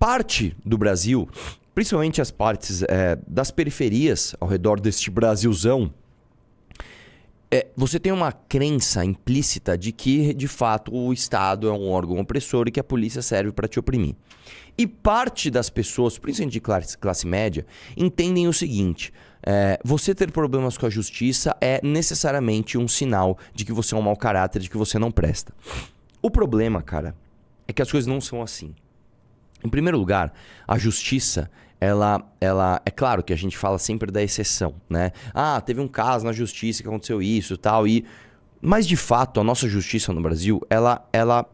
parte do Brasil, principalmente as partes das periferias ao redor deste Brasilzão, você tem uma crença implícita de que, de fato, o Estado é um órgão opressor e que a polícia serve para te oprimir. E parte das pessoas, principalmente de classe média, entendem o seguinte: você ter problemas com a justiça é necessariamente um sinal de que você é um mau caráter, de que você não presta. O problema, cara, é que as coisas não são assim. Em primeiro lugar, a justiça, ela é claro que a gente fala sempre da exceção, né? Ah, teve um caso na justiça que aconteceu isso e tal, mas de fato a nossa justiça no Brasil, ela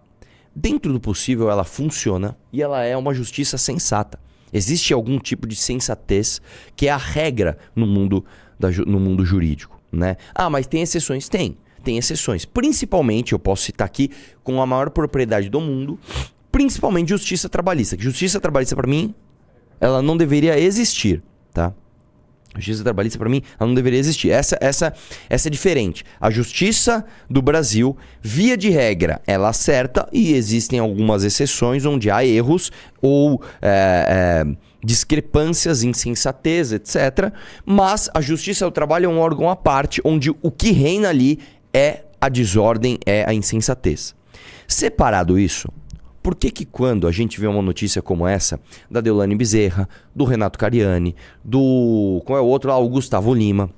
dentro do possível, ela funciona e ela é uma justiça sensata. Existe algum tipo de sensatez que é a regra no mundo jurídico, né? Ah, mas tem exceções? Tem exceções. Principalmente, eu posso citar aqui com a maior propriedade do mundo, principalmente justiça trabalhista. Justiça trabalhista, para mim, ela não deveria existir, tá? Justiça trabalhista, para mim, ela não deveria existir. Essa é diferente. A justiça do Brasil, via de regra, ela acerta, e existem algumas exceções onde há erros ou discrepâncias, insensatez, etc. Mas a justiça do trabalho é um órgão à parte, onde o que reina ali é a desordem, é a insensatez. Separado isso, por que quando a gente vê uma notícia como essa, da Deolane Bezerra, do Renato Cariani, qual é o outro lá, o Gustavo Lima,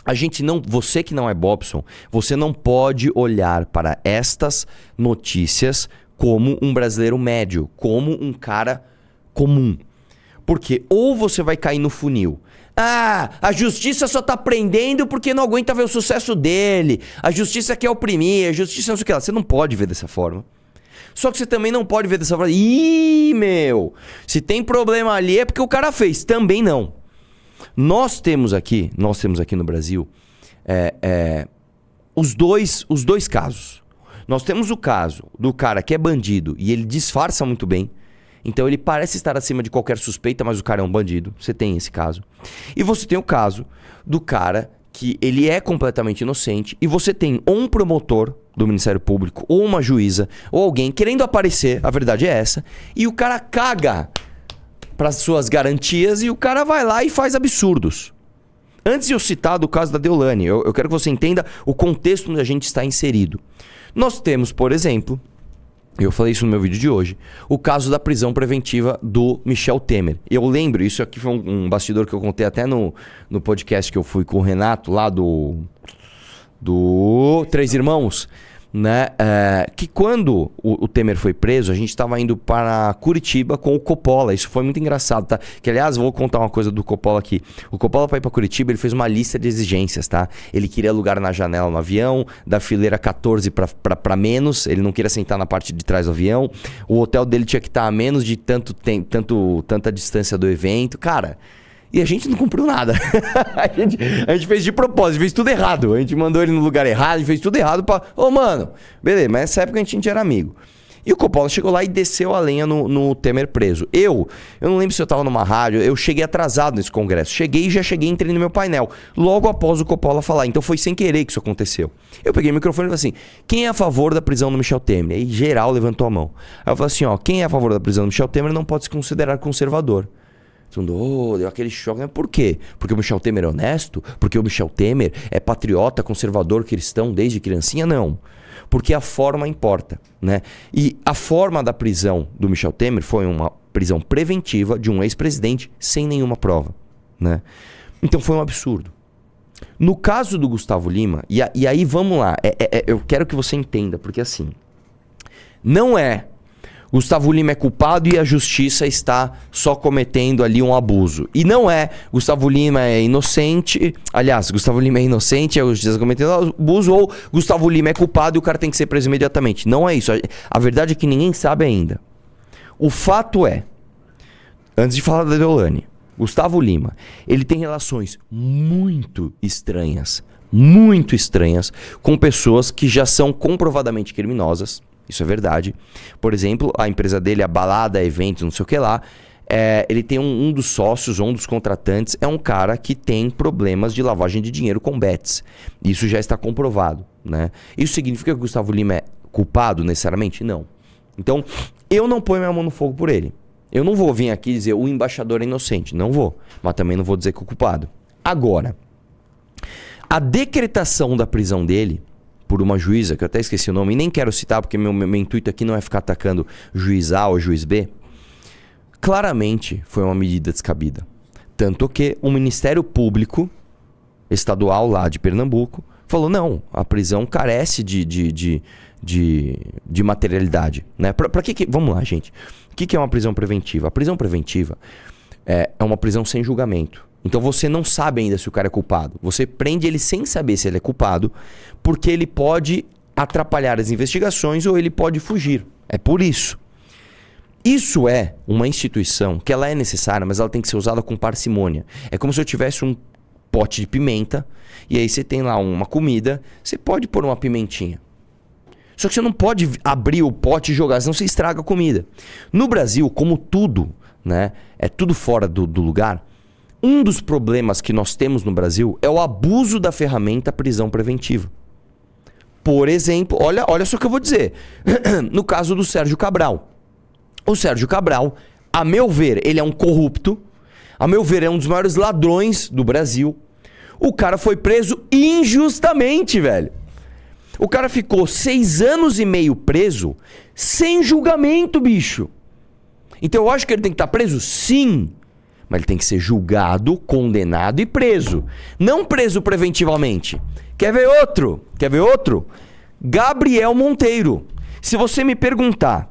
a gente não, você que não é Bobson, você não pode olhar para estas notícias como um brasileiro médio, como um cara comum. Porque ou você vai cair no funil: ah, a justiça só tá prendendo porque não aguenta ver o sucesso dele, a justiça quer oprimir, a justiça não sei o que lá. Você não pode ver dessa forma. Só que você também não pode ver dessa forma: ih, meu, se tem problema ali é porque o cara fez. Também não. Nós temos aqui no Brasil os dois casos. Nós temos o caso do cara que é bandido e ele disfarça muito bem. Então ele parece estar acima de qualquer suspeita, mas o cara é um bandido. Você tem esse caso. E você tem o caso do cara que ele é completamente inocente e você tem ou um promotor do Ministério Público, ou uma juíza, ou alguém querendo aparecer, a verdade é essa, e o cara caga para as suas garantias e o cara vai lá e faz absurdos. Antes de eu citar do caso da Deolane, eu quero que você entenda o contexto onde a gente está inserido. Nós temos, por exemplo, eu falei isso no meu vídeo de hoje, o caso da prisão preventiva do Michel Temer. Eu lembro, isso aqui foi um bastidor que eu contei até no podcast que eu fui com o Renato, lá do Três Irmãos, né? Que quando o Temer foi preso, a gente estava indo para Curitiba com o Coppola. Isso foi muito engraçado, tá? Que, aliás, vou contar uma coisa do Coppola aqui. O Coppola, para ir para Curitiba, ele fez uma lista de exigências, tá? Ele queria lugar na janela no avião, da fileira 14 para menos. Ele não queria sentar na parte de trás do avião. O hotel dele tinha que estar a menos de tanta distância do evento. Cara, e a gente não cumpriu nada. a gente fez de propósito, fez tudo errado. A gente mandou ele no lugar errado, a gente fez tudo errado pra... Ô, mano, beleza, mas nessa época a gente era amigo. E o Coppola chegou lá e desceu a lenha no Temer preso. Eu não lembro se eu tava numa rádio, eu cheguei atrasado nesse congresso. Entrei no meu painel, logo após o Coppola falar. Então foi sem querer que isso aconteceu. Eu peguei o microfone e falei assim: quem é a favor da prisão do Michel Temer? Aí geral levantou a mão. Aí eu falei assim: quem é a favor da prisão do Michel Temer não pode se considerar conservador. Deu aquele choque, né? Por quê? Porque o Michel Temer é honesto? Porque o Michel Temer é patriota, conservador, cristão desde criancinha? Não. Porque a forma importa, né? E a forma da prisão do Michel Temer foi uma prisão preventiva de um ex-presidente sem nenhuma prova, né? Então foi um absurdo. No caso do Gustavo Lima, e aí vamos lá, eu quero que você entenda, porque assim, não é Gustavo Lima é culpado e a justiça está só cometendo ali um abuso. E não é Gustavo Lima é inocente. Aliás, Gustavo Lima é inocente e a justiça está cometendo abuso. Ou Gustavo Lima é culpado e o cara tem que ser preso imediatamente. Não é isso. A verdade é que ninguém sabe ainda. O fato é, antes de falar da Deolane, Gustavo Lima, ele tem relações muito estranhas com pessoas que já são comprovadamente criminosas. Isso é verdade. Por exemplo, a empresa dele, a balada, eventos, não sei o que lá, ele tem um dos sócios, um dos contratantes, é um cara que tem problemas de lavagem de dinheiro com bets. Isso já está comprovado, né? Isso significa que o Gustavo Lima é culpado necessariamente? Não. Então, eu não ponho minha mão no fogo por ele. Eu não vou vir aqui dizer o embaixador é inocente. Não vou. Mas também não vou dizer que é o culpado. Agora, a decretação da prisão dele por uma juíza, que eu até esqueci o nome, e nem quero citar porque meu intuito aqui não é ficar atacando juiz A ou juiz B, claramente foi uma medida descabida. Tanto que o Ministério Público Estadual lá de Pernambuco falou, não, a prisão carece de materialidade. Né? Pra que... Vamos lá, gente. O que é uma prisão preventiva? A prisão preventiva é uma prisão sem julgamento. Então você não sabe ainda se o cara é culpado. Você prende ele sem saber se ele é culpado, porque ele pode atrapalhar as investigações ou ele pode fugir. É por isso. Isso é uma instituição que ela é necessária, mas ela tem que ser usada com parcimônia. É como se eu tivesse um pote de pimenta e aí você tem lá uma comida, você pode pôr uma pimentinha. Só que você não pode abrir o pote e jogar, senão você estraga a comida. No Brasil, como tudo, né, é tudo fora do lugar, um dos problemas que nós temos no Brasil é o abuso da ferramenta prisão preventiva. Por exemplo, olha só o que eu vou dizer. No caso do Sérgio Cabral. O Sérgio Cabral, a meu ver, ele é um corrupto. A meu ver, é um dos maiores ladrões do Brasil. O cara foi preso injustamente, velho. O cara ficou 6 anos e meio preso sem julgamento, bicho. Então eu acho que ele tem que estar preso? Sim. Mas ele tem que ser julgado, condenado e preso. Não preso preventivamente. Quer ver outro? Quer ver outro? Gabriel Monteiro. Se você me perguntar,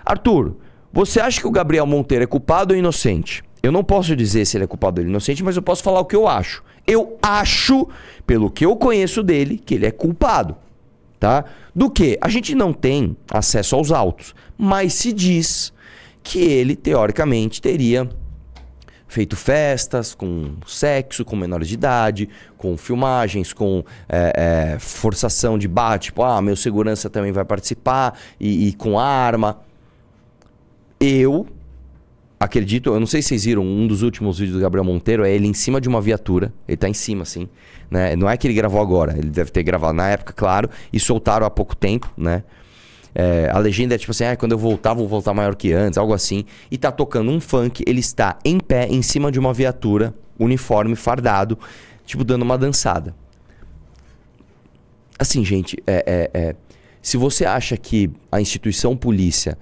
Arthur, você acha que o Gabriel Monteiro é culpado ou inocente? Eu não posso dizer se ele é culpado ou inocente, mas eu posso falar o que eu acho. Eu acho, pelo que eu conheço dele, que ele é culpado. Tá? Do que? A gente não tem acesso aos autos, mas se diz que ele, teoricamente, teria feito festas com sexo, com menores de idade, com filmagens, com forçação de bate, tipo, meu segurança também vai participar, e com arma. Eu acredito, eu não sei se vocês viram um dos últimos vídeos do Gabriel Monteiro, é ele em cima de uma viatura, ele tá em cima assim, né? Não é que ele gravou agora, ele deve ter gravado na época, claro, e soltaram há pouco tempo, né? A legenda é tipo assim, quando eu voltar, vou voltar maior que antes, algo assim. E tá tocando um funk, ele está em pé, em cima de uma viatura, uniforme, fardado, tipo dando uma dançada. Assim, gente, se você acha que a instituição polícia,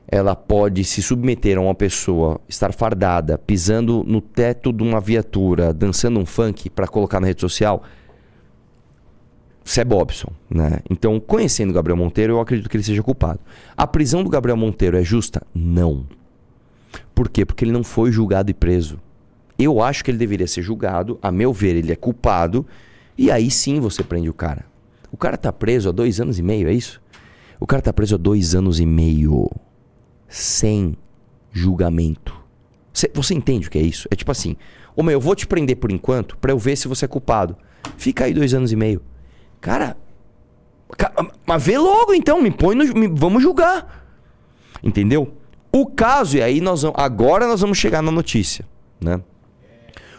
ela pode se submeter a uma pessoa, estar fardada, pisando no teto de uma viatura, dançando um funk pra colocar na rede social, você é Bobson, né? Então, conhecendo o Gabriel Monteiro, eu acredito que ele seja culpado. A prisão do Gabriel Monteiro é justa? Não. Por quê? Porque ele não foi julgado e preso. Eu acho que ele deveria ser julgado, a meu ver, ele é culpado, e aí sim você prende o cara. O cara tá preso há 2 anos e meio, é isso? O cara tá preso há 2 anos e meio, sem julgamento. Você entende o que é isso? É tipo assim, eu vou te prender por enquanto pra eu ver se você é culpado. Fica aí 2 anos e meio. Cara, mas vê logo então, vamos julgar. Entendeu? O caso, e aí agora nós vamos chegar na notícia, né?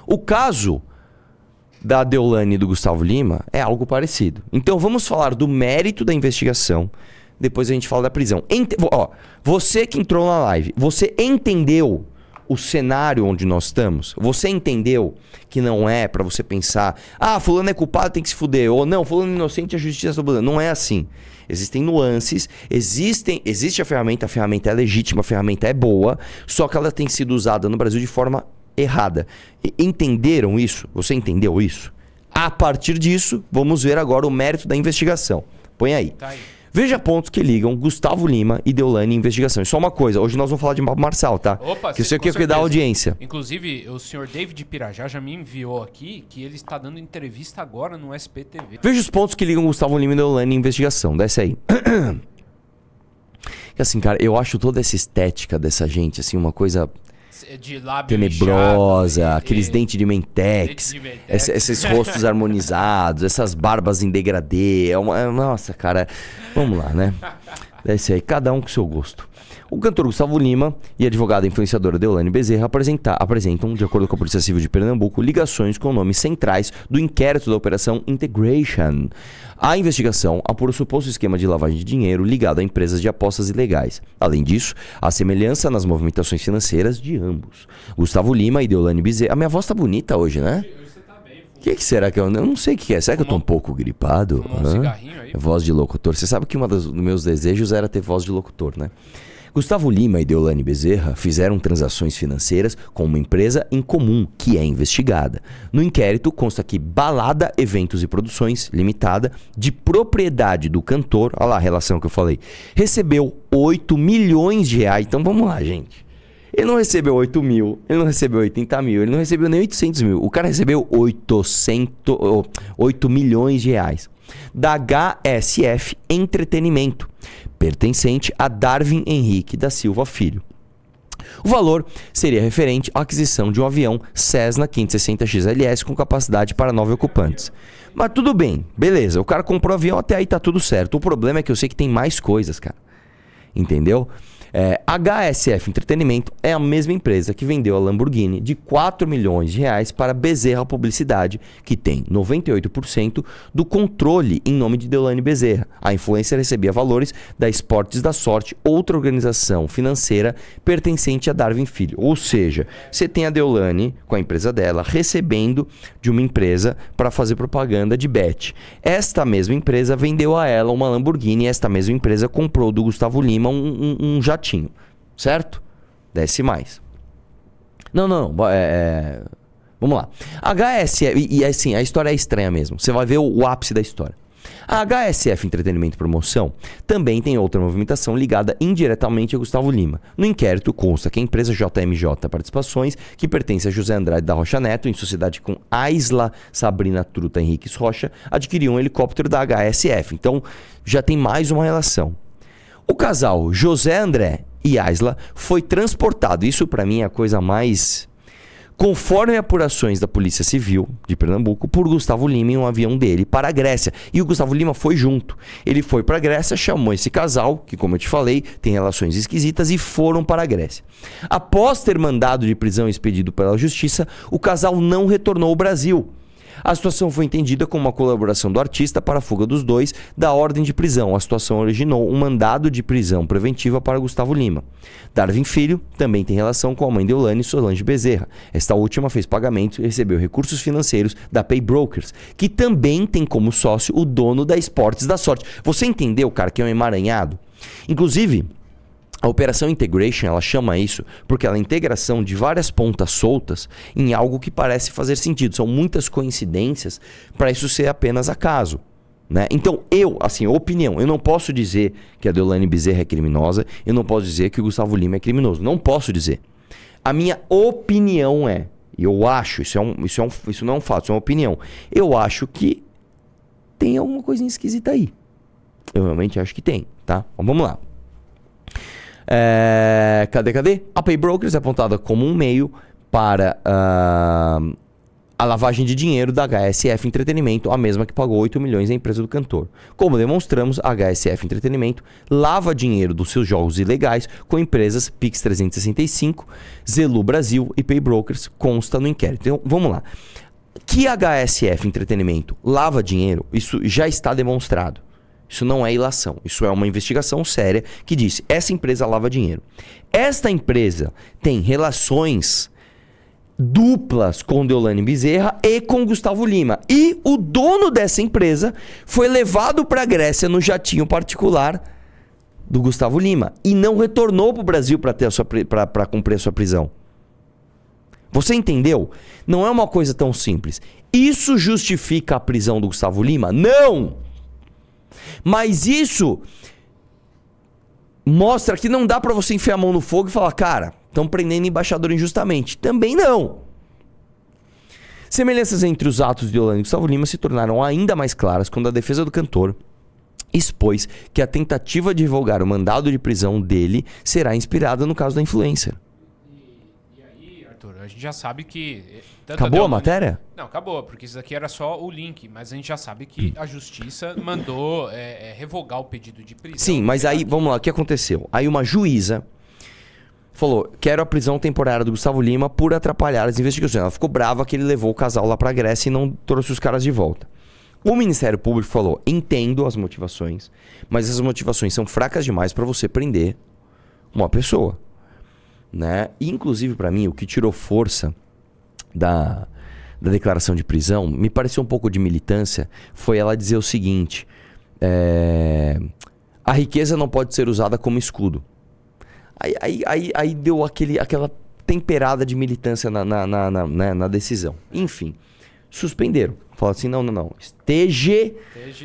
O caso da Deolane e do Gustavo Lima é algo parecido. Então vamos falar do mérito da investigação, depois a gente fala da prisão. Você que entrou na live, você entendeu o cenário onde nós estamos? Você entendeu que não é pra você pensar, fulano é culpado, tem que se fuder, ou não, fulano é inocente, a justiça está falando. Não é assim. Existem nuances, existe a ferramenta é legítima, a ferramenta é boa, só que ela tem sido usada no Brasil de forma errada. Entenderam isso? Você entendeu isso? A partir disso, vamos ver agora o mérito da investigação. Põe aí. Tá aí. Veja pontos que ligam Gustavo Lima e Deolane em investigação. E só uma coisa, hoje nós vamos falar de Marçal, tá? Opa, que eu sei que dá audiência. Inclusive, o senhor David Pirajá já me enviou aqui que ele está dando entrevista agora no SPTV. Veja os pontos que ligam Gustavo Lima e Deolane em investigação. Desce aí. Assim, cara, eu acho toda essa estética dessa gente, assim, uma coisa de lábio tenebrosa, lixado, aqueles dentes de mentex, esses rostos harmonizados, essas barbas em degradê. Nossa, cara, vamos lá, né? Desce aí, cada um com seu gosto. O cantor Gustavo Lima e a advogada influenciadora Deolane Bezerra apresentam, de acordo com a Polícia Civil de Pernambuco, ligações com nomes centrais do inquérito da Operação Integration. A investigação apura o suposto esquema de lavagem de dinheiro ligado a empresas de apostas ilegais. Além disso, há semelhança nas movimentações financeiras de ambos. Gustavo Lima e Deolane Bezerra... A minha voz tá bonita hoje, né? O que será que eu não sei o que é? Será que eu tô um pouco gripado? Um cigarrinho aí? Voz de locutor. Você sabe que um dos meus desejos era ter voz de locutor, né? Gustavo Lima e Deolane Bezerra fizeram transações financeiras com uma empresa em comum, que é investigada. No inquérito consta que Balada Eventos e Produções Limitada, de propriedade do cantor, olha lá a relação que eu falei, recebeu 8 milhões de reais. Então vamos lá, gente. Ele não recebeu 8 mil, ele não recebeu 80 mil, ele não recebeu nem 800 mil. O cara recebeu 8 milhões de reais. Da HSF Entretenimento, pertencente a Darwin Henrique da Silva Filho. O valor seria referente à aquisição de um avião Cessna 560 XLS com capacidade para 9 ocupantes. Mas tudo bem, beleza, o cara comprou o avião, até aí tá tudo certo. O problema é que eu sei que tem mais coisas, cara. Entendeu? HSF Entretenimento é a mesma empresa que vendeu a Lamborghini de 4 milhões de reais para Bezerra Publicidade, que tem 98% do controle em nome de Deolane Bezerra. A influencer recebia valores da Esportes da Sorte, outra organização financeira pertencente a Darwin Filho. Ou seja, você tem a Deolane com a empresa dela recebendo de uma empresa para fazer propaganda de bet. Esta mesma empresa vendeu a ela uma Lamborghini e esta mesma empresa comprou do Gustavo Lima um jatinho. Certo? Desce mais. Não. Vamos lá. HSF, e assim, a história é estranha mesmo. Você vai ver o ápice da história. A HSF Entretenimento e Promoção também tem outra movimentação ligada indiretamente a Gustavo Lima. No inquérito consta que a empresa JMJ Participações, que pertence a José Andrade da Rocha Neto, em sociedade com Aisla Sabrina Truta Henriques Rocha, adquiriu um helicóptero da HSF. Então, já tem mais uma relação. O casal José André e Aisla foi transportado, isso para mim é a coisa mais... Conforme apurações da Polícia Civil de Pernambuco, por Gustavo Lima em um avião dele para a Grécia. E o Gustavo Lima foi junto. Ele foi para a Grécia, chamou esse casal, que como eu te falei, tem relações esquisitas, e foram para a Grécia. Após ter mandado de prisão expedido pela Justiça, o casal não retornou ao Brasil. A situação foi entendida como uma colaboração do artista para a fuga dos dois da ordem de prisão. A situação originou um mandado de prisão preventiva para Gustavo Lima. Darwin Filho também tem relação com a mãe Deolane, Solange Bezerra. Esta última fez pagamentos e recebeu recursos financeiros da Pay Brokers, que também tem como sócio o dono da Esportes da Sorte. Você entendeu, cara, que é um emaranhado? Inclusive... a Operação Integration, ela chama isso porque ela é a integração de várias pontas soltas em algo que parece fazer sentido. São muitas coincidências para isso ser apenas acaso, né? Então opinião, eu não posso dizer que a Deolane Bezerra é criminosa, eu não posso dizer que o Gustavo Lima é criminoso, não posso dizer. A minha opinião eu acho, isso não é um fato, isso é uma opinião. Eu acho que tem alguma coisinha esquisita aí. Eu realmente acho que tem, tá? Então, vamos lá. Cadê? A Pay Brokers é apontada como um meio para a lavagem de dinheiro da HSF Entretenimento, a mesma que pagou 8 milhões à empresa do cantor. Como demonstramos, a HSF Entretenimento lava dinheiro dos seus jogos ilegais com empresas Pix 365, Zelu Brasil e Pay Brokers, consta no inquérito. Então, vamos lá. Que a HSF Entretenimento lava dinheiro, isso já está demonstrado. Isso não é ilação, isso é uma investigação séria que disse, essa empresa lava dinheiro. Esta empresa tem relações duplas com Deolane Bezerra e com Gustavo Lima. E o dono dessa empresa foi levado para a Grécia no jatinho particular do Gustavo Lima e não retornou para o Brasil para cumprir a sua prisão. Você entendeu? Não é uma coisa tão simples. Isso justifica a prisão do Gustavo Lima? Não! Mas isso mostra que não dá pra você enfiar a mão no fogo e falar, cara, estão prendendo embaixador injustamente. Também não. Semelhanças entre os atos de Deolane e Gustavo Lima se tornaram ainda mais claras quando a defesa do cantor expôs que a tentativa de revogar o mandado de prisão dele será inspirada no caso da influencer. E aí, Arthur, a gente já sabe que... Acabou a matéria? Não, acabou, porque isso aqui era só o link, mas a gente já sabe que a justiça mandou revogar o pedido de prisão. Sim, mas aí, vamos lá, o que aconteceu? Aí uma juíza falou, quero a prisão temporária do Gustavo Lima por atrapalhar as investigações. Ela ficou brava que ele levou o casal lá pra Grécia e não trouxe os caras de volta. O Ministério Público falou, entendo as motivações, mas essas motivações são fracas demais pra você prender uma pessoa. Né? E, inclusive, pra mim, o que tirou força da declaração de prisão, me pareceu um pouco de militância, foi ela dizer o seguinte, a riqueza não pode ser usada como escudo. Aí deu aquela temperada de militância na decisão. Enfim, suspenderam. Falaram assim, não. Esteja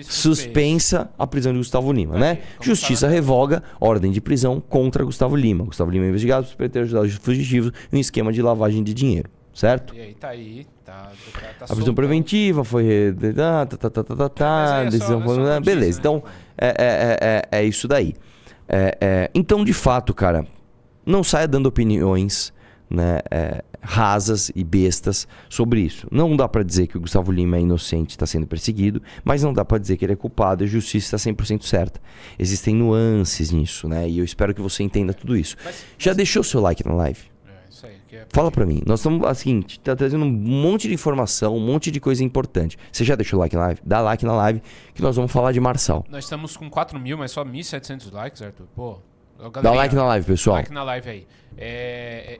suspensa a prisão de Gustavo Lima, né? Justiça revoga ordem de prisão contra Gustavo Lima. Gustavo Lima é investigado por ter ajudado os fugitivos em um esquema de lavagem de dinheiro, certo? E aí, tá a prisão preventiva foi... decisão foi... Beleza, então é isso daí. Então, de fato, cara, não saia dando opiniões, né, rasas e bestas sobre isso. Não dá pra dizer que o Gustavo Lima é inocente, está sendo perseguido, mas não dá pra dizer que ele é culpado e a justiça está 100% certa. Existem nuances nisso, né? E eu espero que você entenda tudo isso. Já deixou seu like na live? Isso aí, Fala pra mim. Nós estamos, assim, tá trazendo um monte de informação, um monte de coisa importante. Você já deixou like na live? Dá like na live que nós vamos falar de Marçal. Nós estamos com 4.000, mas só 1.700 likes, Arthur. Pô, dá like na live, pessoal. Like na live aí.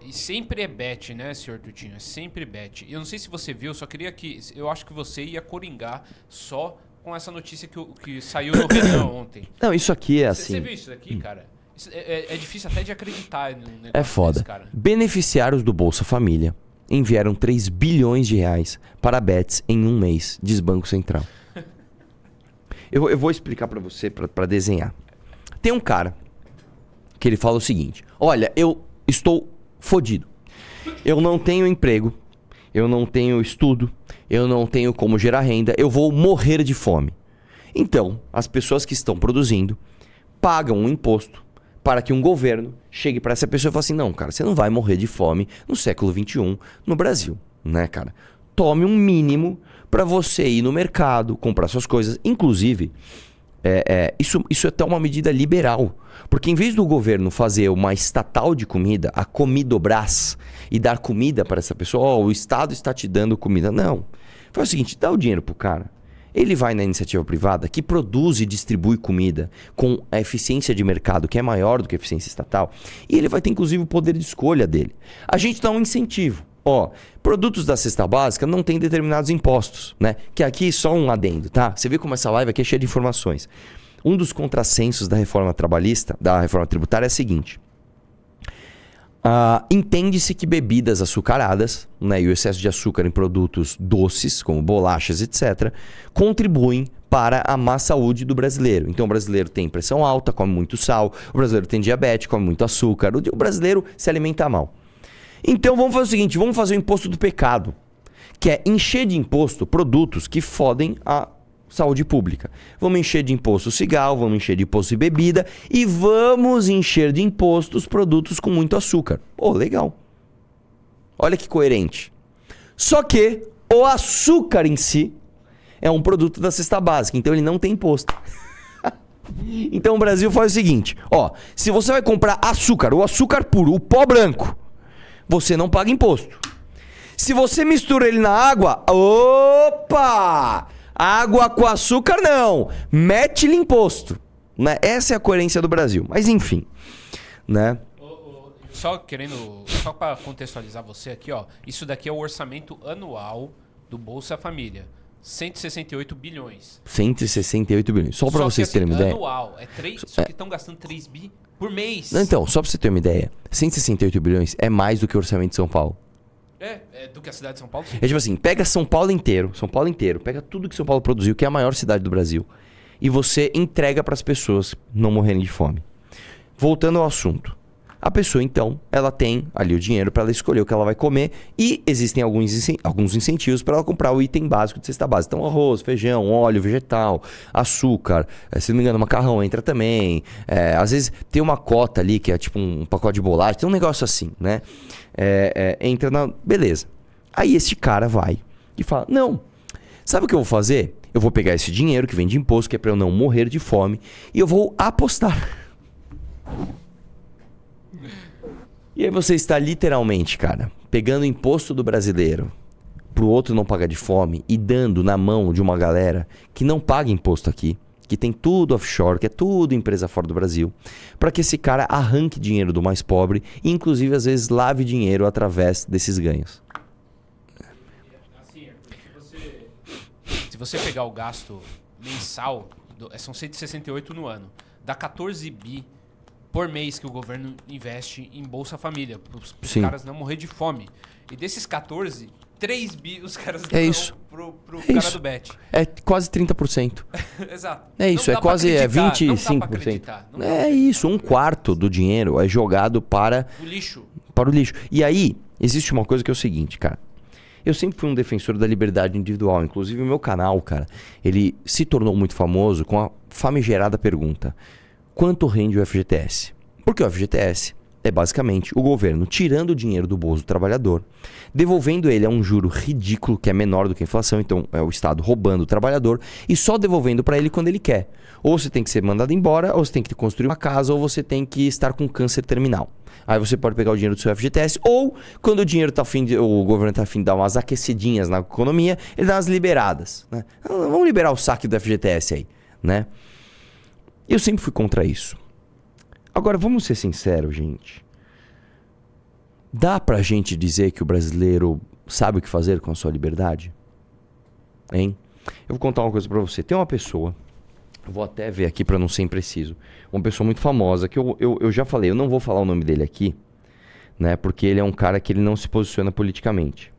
E sempre é bet, né, senhor Tutinho? É sempre bet. Eu não sei se você viu, só queria que... Eu acho que você ia coringar só com essa notícia que saiu no Renan ontem. Não, isso aqui é assim... Você viu isso daqui, cara? É difícil até de acreditar no negócio. É foda. Desse, cara. Beneficiários do Bolsa Família enviaram 3 bilhões de reais para bets em um mês, diz Banco Central. Eu vou explicar pra você, pra desenhar. Tem um cara que ele fala o seguinte: olha, eu estou fodido. Eu não tenho emprego, eu não tenho estudo, eu não tenho como gerar renda, eu vou morrer de fome. Então, as pessoas que estão produzindo pagam um imposto para que um governo chegue para essa pessoa e fale assim, não, cara, você não vai morrer de fome no século XXI no Brasil, né, cara? Tome um mínimo para você ir no mercado, comprar suas coisas. Inclusive, isso é até uma medida liberal. Porque em vez do governo fazer uma estatal de comida, a Comidobras, e dar comida para essa pessoa, o Estado está te dando comida. Não. Faz o seguinte, dá o dinheiro pro cara. Ele vai na iniciativa privada que produz e distribui comida com a eficiência de mercado que é maior do que a eficiência estatal. E ele vai ter inclusive o poder de escolha dele. A gente dá um incentivo. Ó, produtos da cesta básica não tem determinados impostos, né? Que aqui só um adendo, tá? Você vê como essa live aqui é cheia de informações. Um dos contrassensos da reforma trabalhista, da reforma tributária é o seguinte. Entende-se que bebidas açucaradas, né, e o excesso de açúcar em produtos doces, como bolachas, etc., contribuem para a má saúde do brasileiro. Então o brasileiro tem pressão alta, come muito sal, o brasileiro tem diabetes, come muito açúcar, o brasileiro se alimenta mal. Então vamos fazer o seguinte, vamos fazer o imposto do pecado, que é encher de imposto produtos que fodem a saúde pública. Vamos encher de imposto cigarro, vamos encher de imposto de bebida e vamos encher de impostos produtos com muito açúcar. Pô, legal. Olha que coerente. Só que o açúcar em si é um produto da cesta básica, então ele não tem imposto. Então o Brasil faz o seguinte, ó, se você vai comprar açúcar, o açúcar puro, o pó branco, você não paga imposto. Se você mistura ele na água, opa! Água com açúcar não, mete-lhe imposto, né? Essa é a coerência do Brasil, mas enfim, né? Só para contextualizar você aqui, ó, isso daqui é o orçamento anual do Bolsa Família, 168 bilhões. 168 bilhões, só para vocês terem uma ideia. Anual, só que estão gastando 3 bi por mês. Então, só para você ter uma ideia, 168 bilhões é mais do que o orçamento de São Paulo. É do que a cidade de São Paulo? Sim. É tipo assim, pega São Paulo inteiro, pega tudo que São Paulo produziu, que é a maior cidade do Brasil, e você entrega para as pessoas não morrerem de fome. Voltando ao assunto. A pessoa, então, ela tem ali o dinheiro para ela escolher o que ela vai comer e existem alguns incentivos para ela comprar o item básico de cesta básica. Então, arroz, feijão, óleo vegetal, açúcar, se não me engano, macarrão entra também. Às vezes tem uma cota ali que é tipo um pacote de bolacha, tem um negócio assim, né? Entra na... Beleza. Aí esse cara vai e fala, não, sabe o que eu vou fazer? Eu vou pegar esse dinheiro que vem de imposto, que é para eu não morrer de fome, e eu vou apostar. E aí você está literalmente, cara, pegando o imposto do brasileiro pro outro não pagar de fome e dando na mão de uma galera que não paga imposto aqui, que tem tudo offshore, que é tudo empresa fora do Brasil, para que esse cara arranque dinheiro do mais pobre e inclusive às vezes lave dinheiro através desses ganhos. Assim, se você pegar o gasto mensal, são 168 no ano, dá 14 bi por mês que o governo investe em Bolsa Família, para os caras não morrer de fome. E desses 14, 3 bi os caras dão pro cara do bet. É quase 30%. Exato. É isso, é quase 25%. É isso, um quarto do dinheiro é jogado para o lixo. Para o lixo. E aí, existe uma coisa que é o seguinte, cara. Eu sempre fui um defensor da liberdade individual. Inclusive, o meu canal, cara, ele se tornou muito famoso com a famigerada pergunta: quanto rende o FGTS? Porque o FGTS é basicamente o governo tirando o dinheiro do bolso do trabalhador, devolvendo ele a um juro ridículo que é menor do que a inflação, então é o Estado roubando o trabalhador e só devolvendo para ele quando ele quer. Ou você tem que ser mandado embora, ou você tem que construir uma casa, ou você tem que estar com câncer terminal. Aí você pode pegar o dinheiro do seu FGTS, ou quando o dinheiro o governo está afim de dar umas aquecidinhas na economia, ele dá umas liberadas, né? Vamos liberar o saque do FGTS aí, né? Eu sempre fui contra isso. Agora, vamos ser sinceros, gente. Dá pra gente dizer que o brasileiro sabe o que fazer com a sua liberdade? Hein? Eu vou contar uma coisa pra você. Tem uma pessoa, eu vou até ver aqui pra não ser impreciso, uma pessoa muito famosa, que eu já falei, eu não vou falar o nome dele aqui, né? Porque ele é um cara que ele não se posiciona politicamente.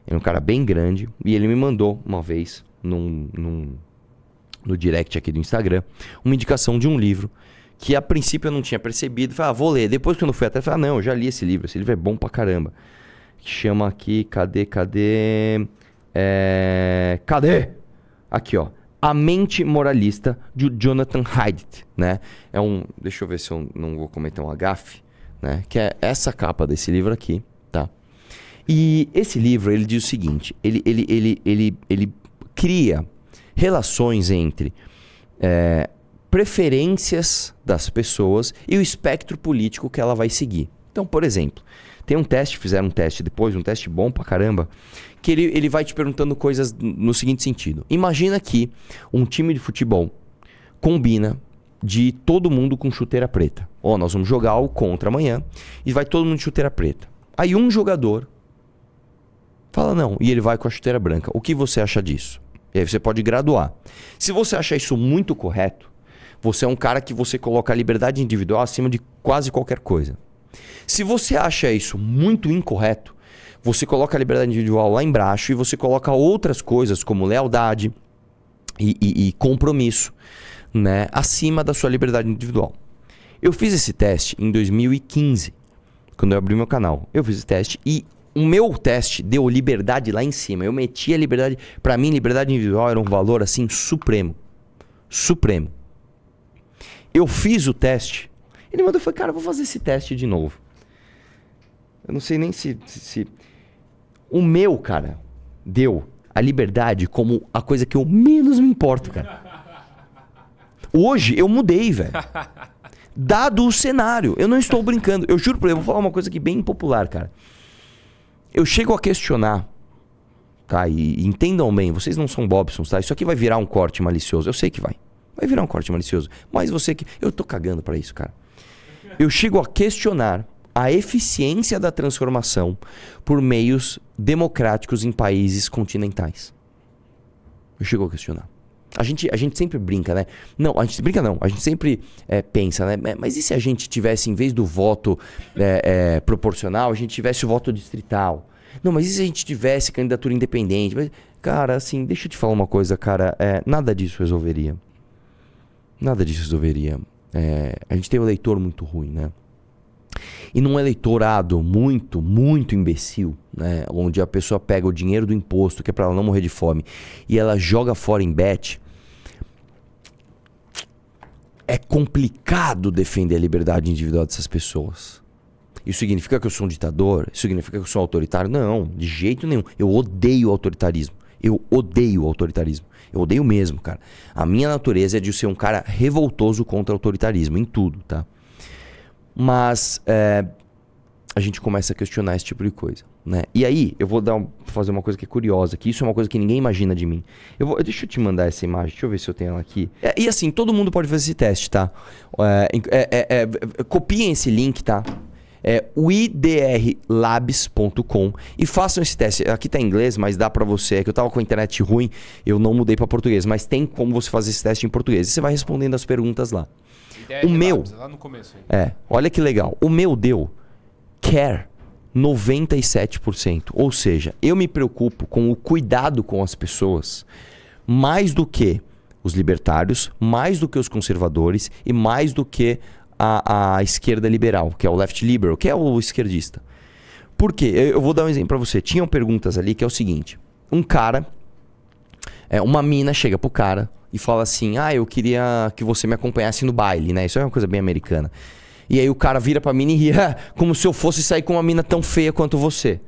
Ele é um cara bem grande e ele me mandou uma vez, no direct aqui do Instagram, uma indicação de um livro que a princípio eu não tinha percebido. Falei, vou ler. Depois quando eu fui atrás, falei, não, eu já li esse livro é bom pra caramba. Chama aqui, cadê? Aqui, ó. A Mente Moralista, de Jonathan Haidt, né? Deixa eu ver se eu não vou cometer um gafe, né? Que é essa capa desse livro aqui, tá? E esse livro, ele diz o seguinte, ele cria relações entre preferências das pessoas e o espectro político que ela vai seguir. Então, por exemplo, tem um teste, fizeram um teste depois, um teste bom pra caramba, que ele vai te perguntando coisas no seguinte sentido. Imagina que um time de futebol combina de todo mundo com chuteira preta. Nós vamos jogar o contra amanhã e vai todo mundo de chuteira preta. Aí um jogador fala não, e ele vai com a chuteira branca. O que você acha disso? E aí você pode graduar. Se você achar isso muito correto, você é um cara que você coloca a liberdade individual acima de quase qualquer coisa. Se você acha isso muito incorreto, você coloca a liberdade individual lá embaixo e você coloca outras coisas como lealdade e compromisso, né, acima da sua liberdade individual. Eu fiz esse teste em 2015, quando eu abri meu canal. Eu fiz esse teste e o meu teste deu liberdade lá em cima. Eu meti a liberdade... Pra mim, liberdade individual era um valor assim supremo. Supremo. Eu fiz o teste. Ele mandou e falou, cara, eu vou fazer esse teste de novo. Eu não sei nem se... O meu, cara, deu a liberdade como a coisa que eu menos me importo, cara. Hoje eu mudei, velho. Dado o cenário. Eu não estou brincando. Eu juro pra você, eu vou falar uma coisa aqui bem impopular, cara. Eu chego a questionar, tá? E entendam bem, vocês não são Bobsons, tá? Isso aqui vai virar um corte malicioso. Eu sei que vai. Vai virar um corte malicioso. Mas você que... Eu tô cagando pra isso, cara. Eu chego a questionar a eficiência da transformação por meios democráticos em países continentais. Eu chego a questionar. A gente sempre brinca, né? Não, a gente brinca não. A gente sempre pensa, né? Mas e se a gente tivesse, em vez do voto proporcional, a gente tivesse o voto distrital? Não, mas e se a gente tivesse candidatura independente? Mas, cara, assim, deixa eu te falar uma coisa, cara. Nada disso resolveria. Nada disso resolveria. A gente tem um eleitor muito ruim, né? E num eleitorado muito, muito imbecil, né? Onde a pessoa pega o dinheiro do imposto, que é pra ela não morrer de fome, e ela joga fora em bet, é complicado defender a liberdade individual dessas pessoas. Isso significa que eu sou um ditador? Isso significa que eu sou um autoritário? Não, de jeito nenhum. Eu odeio o autoritarismo. Eu odeio o autoritarismo. Eu odeio mesmo, cara. A minha natureza é de ser um cara revoltoso contra o autoritarismo, em tudo, tá? Mas a gente começa a questionar esse tipo de coisa, né? E aí, eu vou fazer uma coisa que é curiosa, que isso é uma coisa que ninguém imagina de mim. Deixa eu te mandar essa imagem, deixa eu ver se eu tenho ela aqui. E assim, todo mundo pode fazer esse teste, tá? Copiem esse link, tá? O idrlabs.com e façam esse teste. Aqui tá em inglês, mas dá pra você. É que eu tava com a internet ruim, eu não mudei pra português, mas tem como você fazer esse teste em português. E você vai respondendo as perguntas lá. O meu, lá no começo. olha que legal. O meu deu care 97%. Ou seja, eu me preocupo com o cuidado com as pessoas mais do que os libertários, mais do que os conservadores e mais do que a esquerda liberal, que é o left liberal, que é o esquerdista. Por quê? Eu vou dar um exemplo pra você. Tinham perguntas ali que é o seguinte. Um cara, uma mina chega pro cara e fala assim, eu queria que você me acompanhasse no baile, né? Isso é uma coisa bem americana. E aí o cara vira pra mina e ri, como se eu fosse sair com uma mina tão feia quanto você.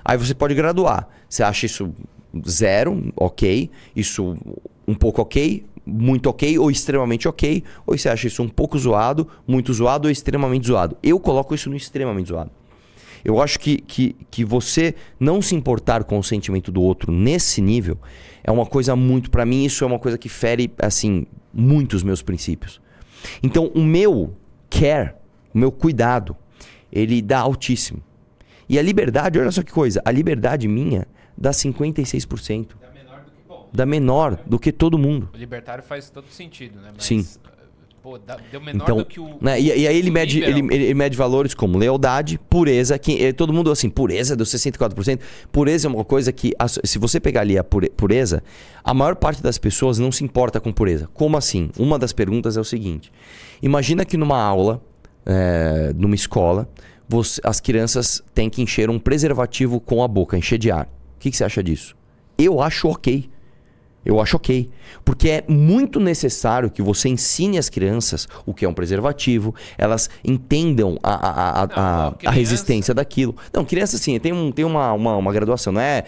Aí você pode graduar. Você acha isso 0, ok, isso um pouco ok, muito ok ou extremamente ok, ou você acha isso um pouco zoado, muito zoado ou extremamente zoado. Eu coloco isso no extremamente zoado. Eu acho que você não se importar com o sentimento do outro nesse nível é uma coisa muito... Pra mim, isso é uma coisa que fere, assim, muito os meus princípios. Então, o meu care, o meu cuidado, ele dá altíssimo. E a liberdade, olha só que coisa, a liberdade minha dá 56%. Dá menor do que todo mundo. O libertário faz todo sentido, né? Mas, sim. Deu menor do que o... Né? E aí ele mede valores como lealdade, pureza. Todo mundo assim, pureza deu 64%. Pureza é uma coisa que, se você pegar ali a pureza, a maior parte das pessoas não se importa com pureza. Como assim? Uma das perguntas é o seguinte. Imagina que numa aula, numa escola, as crianças têm que encher um preservativo com a boca, encher de ar. O que você acha disso? Eu acho ok. Eu acho ok. Porque é muito necessário que você ensine as crianças o que é um preservativo, elas entendam a resistência daquilo. Não, criança sim, tem uma graduação, não é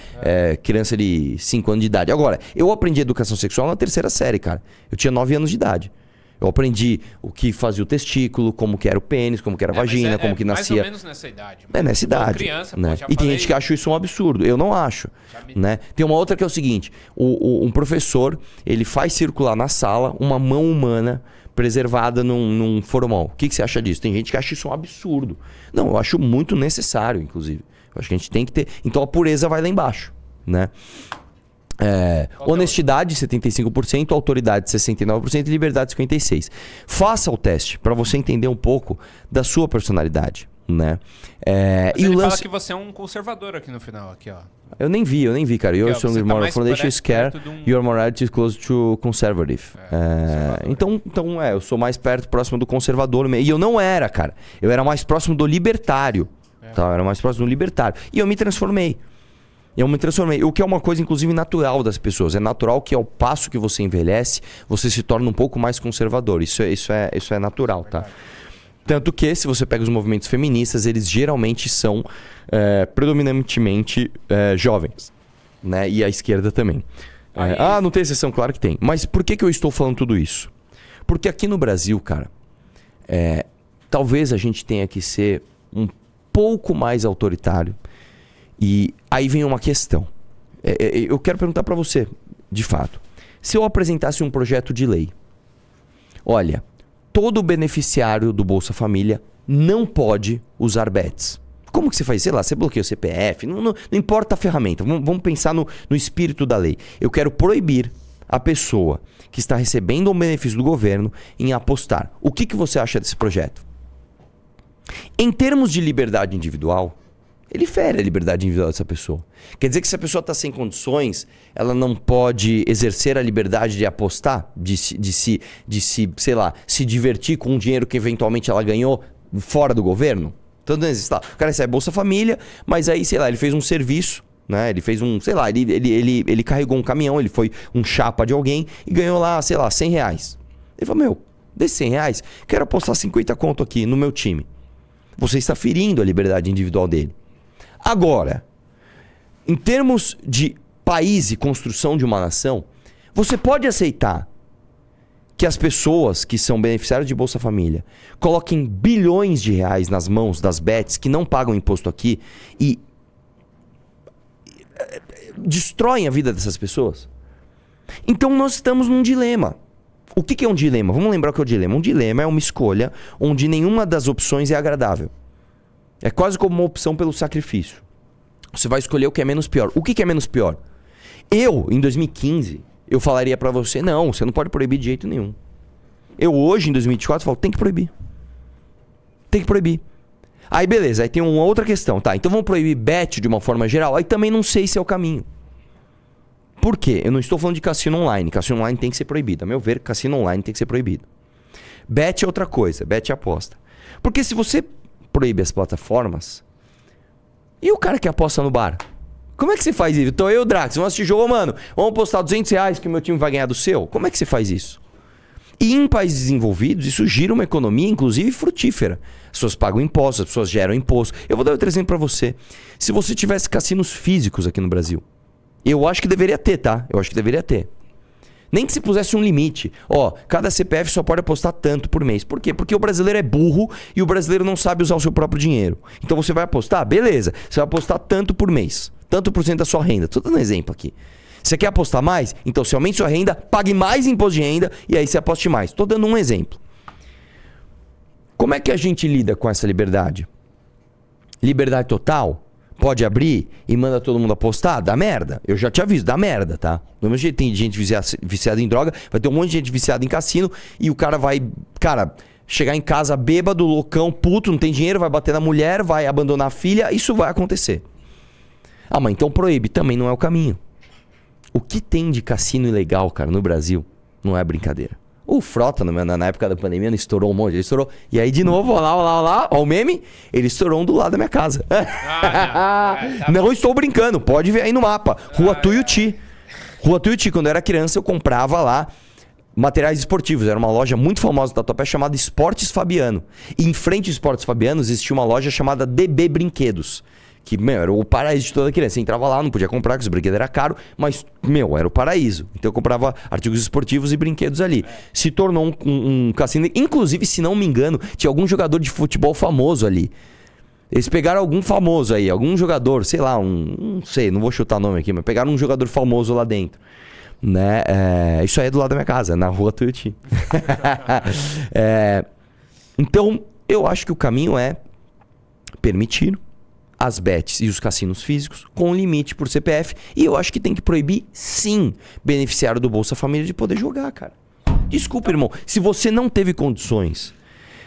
criança de 5 anos de idade. Agora, eu aprendi educação sexual na 3ª série, cara. Eu tinha 9 anos de idade. Eu aprendi o que fazia o testículo, como que era o pênis, como que era a vagina, como que nascia. Mais ou menos nessa idade. Nessa idade. Criança, né? E tem gente que acha isso um absurdo. Eu não acho. Né? Tem uma outra que é o seguinte. Um professor, ele faz circular na sala uma mão humana preservada num formol. O que você acha disso? Tem gente que acha isso um absurdo. Não, eu acho muito necessário, inclusive. Eu acho que a gente tem que ter... Então a pureza vai lá embaixo. Né? Honestidade 75%, autoridade 69% e liberdade 56%. Faça o teste para você entender um pouco da sua personalidade, né? E ele fala que você é um conservador aqui no final, aqui, ó. Eu nem vi, cara. Your strongly moral foundation is care, your morality is close to conservative. Então, eu sou mais próximo do conservador mesmo. E eu não era, cara. Eu era mais próximo do libertário. Tá? Eu era mais próximo do libertário. E eu me transformei. O que é uma coisa, inclusive, natural das pessoas. É natural que ao passo que você envelhece, você se torna um pouco mais conservador. Isso é natural, tá? Tanto que, se você pega os movimentos feministas, eles geralmente são predominantemente jovens. Né? E a esquerda também. Não tem exceção? Claro que tem. Mas por que eu estou falando tudo isso? Porque aqui no Brasil, cara, talvez a gente tenha que ser um pouco mais autoritário. E aí vem uma questão. Eu quero perguntar para você, de fato. Se eu apresentasse um projeto de lei, olha, todo beneficiário do Bolsa Família não pode usar bets. Como que você faz? Sei lá, você bloqueia o CPF, não importa a ferramenta. Vamos pensar no espírito da lei. Eu quero proibir a pessoa que está recebendo um benefício do governo em apostar. O que você acha desse projeto? Em termos de liberdade individual, ele fere a liberdade individual dessa pessoa. Quer dizer que se a pessoa está sem condições, ela não pode exercer a liberdade de apostar, de se, sei lá, se divertir com o dinheiro que eventualmente ela ganhou fora do governo? Então, o cara recebe Bolsa Família, mas aí, sei lá, ele fez um serviço, né? Ele fez sei lá, ele carregou um caminhão, ele foi um chapa de alguém e ganhou lá, sei lá, R$100. Ele falou, desses R$100, quero apostar 50 conto aqui no meu time. Você está ferindo a liberdade individual dele. Agora, em termos de país e construção de uma nação, você pode aceitar que as pessoas que são beneficiários de Bolsa Família coloquem bilhões de reais nas mãos das bets que não pagam imposto aqui e destroem a vida dessas pessoas? Então nós estamos num dilema. O que é um dilema? Vamos lembrar o que é o dilema. Um dilema é uma escolha onde nenhuma das opções é agradável. É quase como uma opção pelo sacrifício. Você vai escolher o que é menos pior. O que é menos pior? Eu, em 2015, eu falaria pra você, não, você não pode proibir de jeito nenhum. Eu hoje, em 2024, falo, tem que proibir. Tem que proibir. Aí beleza, aí tem uma outra questão. Tá, então vamos proibir bet de uma forma geral? Aí também não sei se é o caminho. Por quê? Eu não estou falando de cassino online. Cassino online tem que ser proibido. A meu ver, cassino online tem que ser proibido. Bet é outra coisa. Bet é aposta. Porque se você proíbe as plataformas, e o cara que aposta no bar? Como é que você faz isso? Então eu e o Drax, vamos assistir jogo, mano, vamos apostar R$200 que o meu time vai ganhar do seu? Como é que você faz isso? E em países desenvolvidos, isso gira uma economia, inclusive frutífera. As pessoas pagam impostos, as pessoas geram imposto. Eu vou dar outro exemplo pra você. Se você tivesse cassinos físicos aqui no Brasil, eu acho que deveria ter, tá? Eu acho que deveria ter. Nem que se pusesse um limite. Ó, cada CPF só pode apostar tanto por mês. Por quê? Porque o brasileiro é burro e o brasileiro não sabe usar o seu próprio dinheiro. Então você vai apostar? Beleza. Você vai apostar tanto por mês. Tanto por cento da sua renda. Tô dando um exemplo aqui. Você quer apostar mais? Então você aumente sua renda, pague mais imposto de renda e aí você aposte mais. Tô dando um exemplo. Como é que a gente lida com essa liberdade? Liberdade total? Pode abrir e manda todo mundo apostar? Dá merda. Eu já te aviso, dá merda, tá? Do mesmo jeito tem gente viciada em droga, vai ter um monte de gente viciada em cassino e o cara vai, chegar em casa bêbado, loucão, puto, não tem dinheiro, vai bater na mulher, vai abandonar a filha, isso vai acontecer. Ah, mas então proíbe, também não é o caminho. O que tem de cassino ilegal, cara, no Brasil, não é brincadeira. O Frota, na época da pandemia, não estourou um monte, ele estourou. E aí, de novo, ó lá, ó o meme, ele estourou um do lado da minha casa. Não estou brincando, pode ver aí no mapa. Rua Tuiuti. Rua Tuiuti, quando eu era criança, eu comprava lá materiais esportivos. Era uma loja muito famosa da Tatuapé chamada Esportes Fabiano. E em frente ao Esportes Fabiano existia uma loja chamada DB Brinquedos. Que, era o paraíso de toda criança. Você entrava lá, não podia comprar, porque os brinquedos eram caros, mas, era o paraíso. Então eu comprava artigos esportivos e brinquedos ali. Se tornou um cassino. Inclusive, se não me engano, tinha algum jogador de futebol famoso ali. Eles pegaram algum famoso aí, algum jogador, sei lá, não sei, não vou chutar o nome aqui, mas pegaram um jogador famoso lá dentro. Né? Isso aí é do lado da minha casa, na Rua Tuiuti. Então, eu acho que o caminho é permitir as bets e os cassinos físicos com limite por CPF. E eu acho que tem que proibir, sim, beneficiário do Bolsa Família de poder jogar, cara. Desculpa, irmão. Se você não teve condições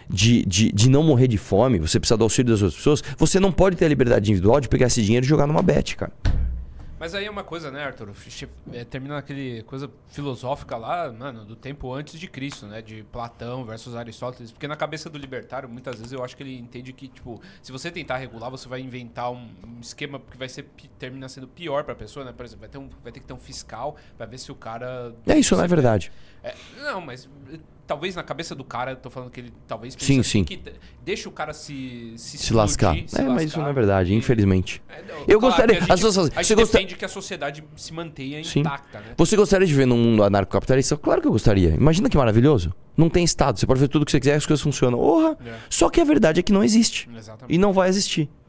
de não morrer de fome, você precisa do auxílio das outras pessoas, você não pode ter a liberdade individual de pegar esse dinheiro e jogar numa bet, cara. Mas aí é uma coisa, né, Arthur? Termina aquele coisa filosófica lá, mano, do tempo antes de Cristo, né? De Platão versus Aristóteles. Porque na cabeça do libertário, muitas vezes eu acho que ele entende que, tipo, se você tentar regular, você vai inventar um esquema que vai termina sendo pior pra pessoa, né? Por exemplo, vai ter que ter um fiscal pra ver se o cara... Isso não é verdade. Não, mas... Talvez na cabeça do cara, eu tô falando que ele talvez pense assim, que deixa o cara se lascar. Mas isso não é verdade, infelizmente. Eu gostaria... A gente depende que a sociedade se mantenha intacta, né? Você gostaria de viver num mundo anarcocapitalista? Claro que eu gostaria. Imagina que maravilhoso. Não tem Estado, você pode fazer tudo o que você quiser, as coisas funcionam. Só que a verdade é que não existe. Exatamente. E não vai existir.